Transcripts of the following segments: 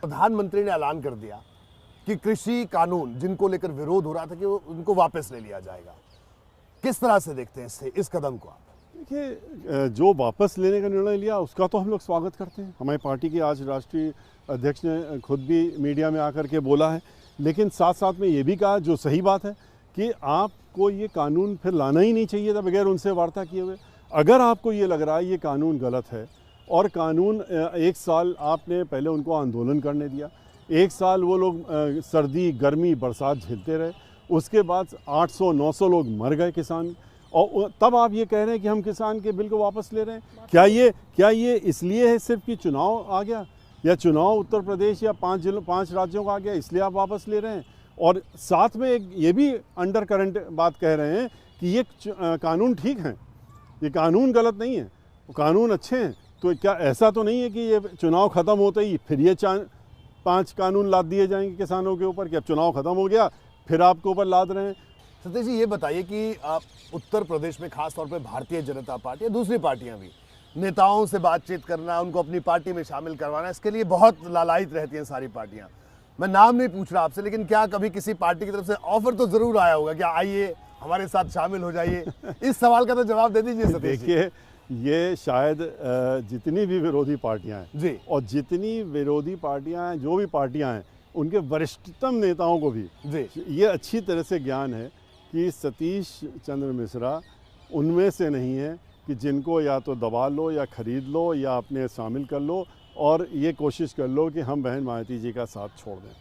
प्रधानमंत्री ने ऐलान कर दिया कि कृषि कानून जिनको लेकर विरोध हो रहा था कि उनको वापस ले लिया जाएगा। किस तरह से देखते हैं इस कदम को आप? देखिए, जो वापस लेने का निर्णय लिया उसका तो हम लोग स्वागत करते हैं। हमारी पार्टी के आज राष्ट्रीय अध्यक्ष ने खुद भी मीडिया में आकर के बोला है, लेकिन साथ साथ में ये भी कहा, जो सही बात है, कि आपको ये कानून फिर लाना ही नहीं चाहिए था बगैर उनसे वार्ता किए हुए। अगर आपको ये लग रहा है ये कानून गलत है और कानून 1 साल आपने पहले उनको आंदोलन करने दिया, 1 साल वो लोग सर्दी गर्मी बरसात झेलते रहे, उसके बाद 800-900 लोग मर गए किसान, और तब आप ये कह रहे हैं कि हम किसान के बिल को वापस ले रहे हैं। क्या ये इसलिए है सिर्फ कि चुनाव आ गया, या चुनाव उत्तर प्रदेश या 5 राज्यों का आ गया इसलिए आप वापस ले रहे हैं? और साथ में एक ये भी अंडर करंट बात कह रहे हैं कि ये कानून ठीक हैं, ये कानून गलत नहीं है, वो कानून अच्छे हैं। तो क्या ऐसा तो नहीं है कि ये चुनाव ख़त्म होते ही फिर ये 5 कानून लाद दिए जाएंगे किसानों के ऊपर, कि अब चुनाव ख़त्म हो गया फिर आपके ऊपर लाद रहे हैं? सतीश जी, ये बताइए कि आप उत्तर प्रदेश में खास तौर पे भारतीय जनता पार्टी या दूसरी पार्टियां भी नेताओं से बातचीत करना, उनको अपनी पार्टी में शामिल करवाना, इसके लिए बहुत लालायित रहती हैं सारी पार्टियां। मैं नाम नहीं पूछ रहा आपसे, लेकिन क्या कभी किसी पार्टी की तरफ से ऑफर तो जरूर आया होगा कि आइए हमारे साथ शामिल हो जाइए? इस सवाल का तो जवाब दे दीजिए सतीश जी। देखिए, ये शायद जितनी भी विरोधी पार्टियां हैं जी, और जितनी विरोधी पार्टियां हैं, जो भी पार्टियां हैं, उनके वरिष्ठतम नेताओं को भी जी, ये अच्छी तरह से ज्ञान है कि सतीश चंद्र मिश्रा उनमें से नहीं है कि जिनको या तो दबा लो या ख़रीद लो या अपने शामिल कर लो और ये कोशिश कर लो कि हम बहन मायावती जी का साथ छोड़ दें।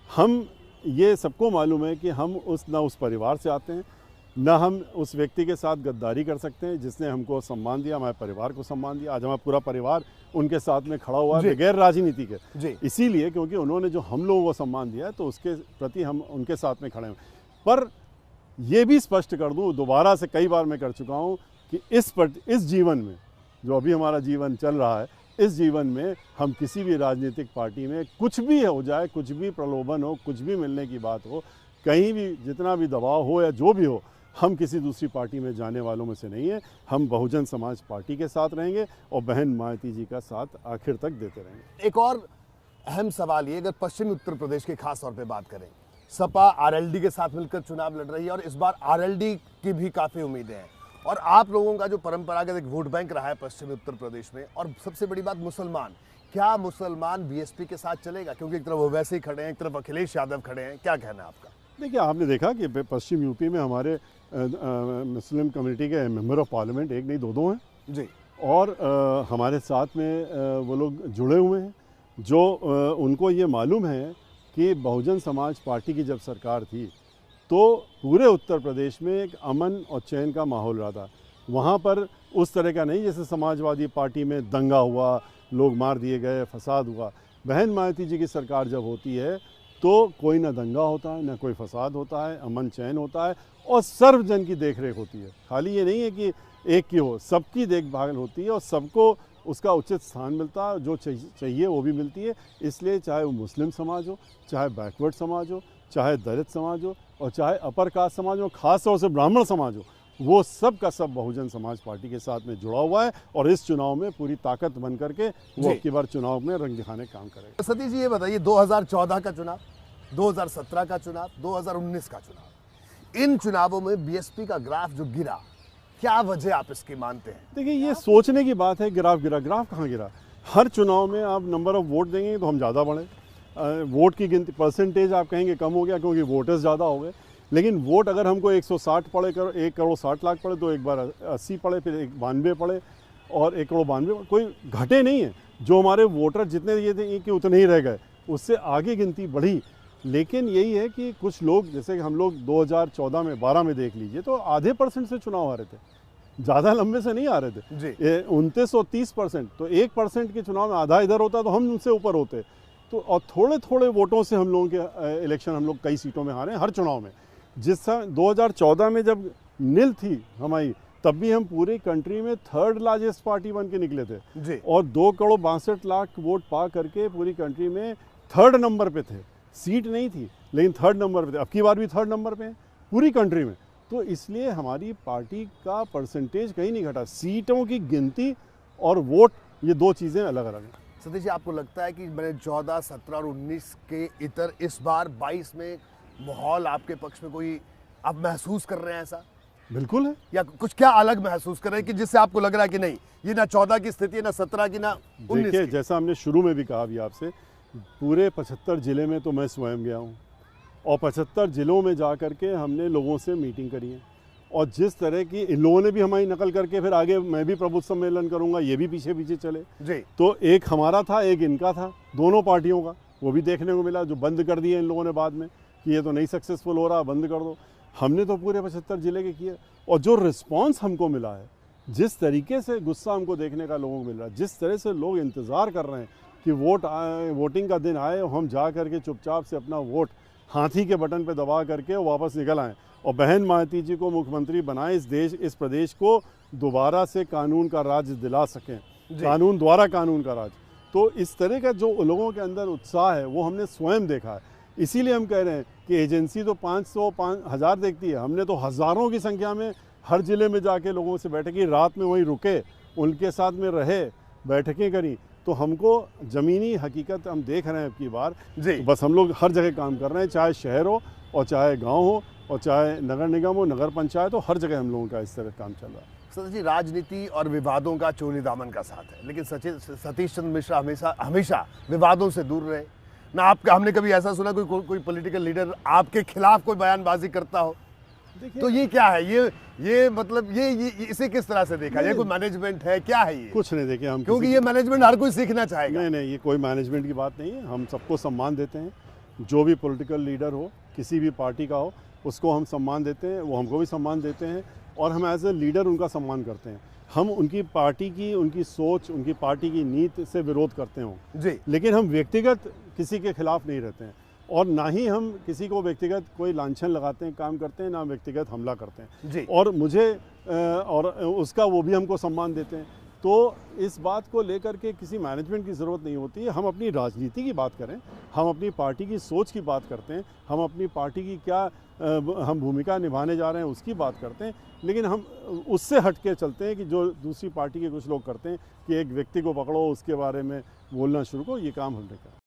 हम ये सबको मालूम है कि हम ना उस परिवार से आते हैं, ना हम उस व्यक्ति के साथ गद्दारी कर सकते हैं जिसने हमको सम्मान दिया, हमारे परिवार को सम्मान दिया। आज हमारा पूरा परिवार उनके साथ में खड़ा हुआ है बगैर राजनीति के, इसीलिए क्योंकि उन्होंने जो हम लोगों को सम्मान दिया है तो उसके प्रति हम उनके साथ में खड़े हैं। पर ये भी स्पष्ट कर दूं, दोबारा से कई बार मैं कर चुका हूं, कि इस जीवन में, जो अभी हमारा जीवन चल रहा है, इस जीवन में हम किसी भी राजनीतिक पार्टी में कुछ भी हो जाए, कुछ भी प्रलोभन हो, कुछ भी मिलने की बात हो, कहीं भी जितना भी दबाव हो या जो भी हो, हम किसी दूसरी पार्टी में जाने वालों में से नहीं है। हम बहुजन समाज पार्टी के साथ रहेंगे और बहन मायावती जी का साथ आखिर तक देते रहेंगे। एक और अहम सवाल ये, अगर पश्चिमी उत्तर प्रदेश के खास तौर पे बात करें, सपा आरएलडी के साथ मिलकर चुनाव लड़ रही है और इस बार आरएलडी की भी काफ़ी उम्मीदें हैं, और आप लोगों का जो परंपरागत एक वोट बैंक रहा है पश्चिमी उत्तर प्रदेश में, और सबसे बड़ी बात मुसलमान, क्या मुसलमान बीएसपी के साथ चलेगा? क्योंकि एक तरफ वो वैसे ही खड़े हैं, एक तरफ अखिलेश यादव खड़े हैं, क्या कहना है आपका? देखिए, आपने देखा कि पश्चिम यूपी में हमारे मुस्लिम कम्युनिटी के मेंबर ऑफ पार्लियामेंट 1 नहीं 2 हैं जी, और हमारे साथ में वो लोग जुड़े हुए हैं, जो उनको ये मालूम है कि बहुजन समाज पार्टी की जब सरकार थी तो पूरे उत्तर प्रदेश में एक अमन और चैन का माहौल रहा था। वहाँ पर उस तरह का नहीं जैसे समाजवादी पार्टी में दंगा हुआ, लोग मार दिए गए, फसाद हुआ। बहन मायावती जी की सरकार जब होती है तो कोई ना दंगा होता है, ना कोई फसाद होता है, अमन चैन होता है और सर्वजन की देखरेख होती है। खाली ये नहीं है कि एक की हो, सबकी देखभाल होती है और सबको उसका उचित स्थान मिलता है, जो चाहिए वो भी मिलती है। इसलिए चाहे वो मुस्लिम समाज हो, चाहे बैकवर्ड समाज हो, चाहे दलित समाज हो और चाहे अपर कास्ट समाज हो, खास तौर से ब्राह्मण समाज हो, वो सब का सब बहुजन समाज पार्टी के साथ में जुड़ा हुआ है और इस चुनाव में पूरी ताकत बन करके वो अब की बार चुनाव में रंग दिखाने का काम करेगा। सतीश जी, ये बताइए, 2014 का चुनाव, 2017 का चुनाव, 2019 का चुनाव, इन चुनावों में बीएसपी का ग्राफ जो गिरा, क्या वजह आप इसकी मानते हैं? देखिए, ये सोचने की बात है। ग्राफ कहाँ गिरा? हर चुनाव में आप नंबर ऑफ वोट देंगे तो हम ज़्यादा बढ़े, वोट की गिनती परसेंटेज आप कहेंगे कम हो गया क्योंकि वोटर्स ज़्यादा हो गए, लेकिन वोट अगर हमको 160 पड़े, 1 करोड़ 60 लाख पड़े तो एक बार 80 पड़े, फिर 92 पड़े और 1 करोड़ 92, कोई घटे नहीं है। जो हमारे वोटर जितने ये थे कि उतने ही रह गए, उससे आगे गिनती बढ़ी। लेकिन यही है कि कुछ लोग, जैसे कि हम लोग 2014 में 12 में देख लीजिए तो आधे % से चुनाव आ रहे थे, ज़्यादा लंबे से नहीं आ रहे थे। 29 और 30%, तो 1% के चुनाव में आधा इधर होता तो हम उनसे ऊपर होते। तो और थोड़े थोड़े वोटों से हम लोगों के इलेक्शन हम लोग कई सीटों में हारे हर चुनाव में। जिस समय 2014 में जब नील थी हमारी, तब भी हम पूरी कंट्री में 3rd लार्जेस्ट पार्टी बन के निकले थे और 2 करोड़ 62 लाख वोट पा करके पूरी कंट्री में 3rd नंबर पे थे। सीट नहीं थी लेकिन 3rd नंबर पे थे। अब की बार भी 3rd नंबर पे हैं पूरी कंट्री में। तो इसलिए हमारी पार्टी का परसेंटेज कहीं नहीं घटा। सीटों की गिनती और वोट, ये 2 चीज़ें अलग अलग हैं। सतीश जी, आपको लगता है कि मैंने 14, 17 और 19 के इतर इस बार 22 में माहौल आपके पक्ष में कोई आप महसूस कर रहे हैं ऐसा, बिल्कुल है। या कुछ क्या अलग महसूस कर रहे हैं कि जिससे आपको लग रहा है कि नहीं, ये ना 14 की स्थिति है, ना 17 की, ना 19 देखिए, की? जैसा हमने शुरू में भी कहा भी आपसे, पूरे 75 ज़िले में तो मैं स्वयं गया हूँ और 75 ज़िलों में जा कर के हमने लोगों से मीटिंग करी है, और जिस तरह की इन लोगों ने भी हमारी नकल करके फिर आगे मैं भी प्रबुद्ध सम्मेलन करूंगा, ये भी पीछे पीछे चले। जी। तो एक हमारा था, एक इनका था, दोनों पार्टियों का, वो भी देखने को मिला, जो बंद कर दिए इन लोगों ने बाद में कि ये तो नहीं सक्सेसफुल हो रहा, बंद कर दो। हमने तो पूरे 75 ज़िले के किए, और जो रिस्पॉन्स हमको मिला है, जिस तरीके से गुस्सा हमको देखने का लोगों को मिल रहा है, जिस तरह से लोग इंतज़ार कर रहे हैं कि वोटिंग का दिन आए और हम जा करके चुपचाप से अपना वोट हाथी के बटन पे दबा करके वापस निकल आएँ और बहन मायावती जी को मुख्यमंत्री बनाए, इस प्रदेश को दोबारा से कानून का राज दिला सकें, कानून द्वारा कानून का राज। तो इस तरह का जो लोगों के अंदर उत्साह है वो हमने स्वयं देखा है। इसीलिए हम कह रहे हैं कि एजेंसी तो 500, 1000 देखती है, हमने तो हज़ारों की संख्या में हर ज़िले में जाके लोगों से बैठक की, रात में वहीं रुके, उनके साथ में रहे, बैठकें करी। तो हमको ज़मीनी हकीकत हम देख रहे हैं अब की बार जी। बस हम लोग हर जगह काम कर रहे हैं, चाहे शहर हो और चाहे गांव हो और चाहे नगर निगम हो, नगर पंचायत हो, हर जगह हम लोगों का इस तरह काम चल रहा है। सतीश जी, राजनीति और विवादों का चोली दामन का साथ है, लेकिन सतीश चंद्र मिश्रा हमेशा विवादों से दूर रहे ना। आपका हमने कभी ऐसा सुना कोई पॉलिटिकल लीडर आपके खिलाफ कोई बयानबाजी करता हो? तो ये क्या है, ये मतलब ये इसे किस तरह से देखा? ये कोई मैनेजमेंट है, क्या है ये? कुछ नहीं, देखिए हम, क्योंकि ये मैनेजमेंट हर कोई सीखना चाहेगा। नहीं, ये कोई मैनेजमेंट की बात नहीं है। हम सबको सम्मान देते हैं, जो भी पॉलिटिकल लीडर हो, किसी भी पार्टी का हो, उसको हम सम्मान देते हैं, वो हमको भी सम्मान देते हैं, और हम एज ए लीडर उनका सम्मान करते हैं। हम उनकी पार्टी की, उनकी सोच, उनकी पार्टी की नीति से विरोध करते हों जी, लेकिन हम व्यक्तिगत किसी के खिलाफ नहीं रहते हैं, और ना ही हम किसी को व्यक्तिगत कोई लांछन लगाते हैं, काम करते हैं, ना व्यक्तिगत हमला करते हैं जी। और मुझे और उसका वो भी हमको सम्मान देते हैं। तो इस बात को लेकर के किसी मैनेजमेंट की ज़रूरत नहीं होती है। हम अपनी राजनीति की बात करें, हम अपनी पार्टी की सोच की बात करते हैं, हम अपनी पार्टी की क्या हम भूमिका निभाने जा रहे हैं उसकी बात करते हैं, लेकिन हम उससे हट के चलते हैं कि जो दूसरी पार्टी के कुछ लोग करते हैं कि एक व्यक्ति को पकड़ो, उसके बारे में बोलना शुरू करो, ये काम हमने करा।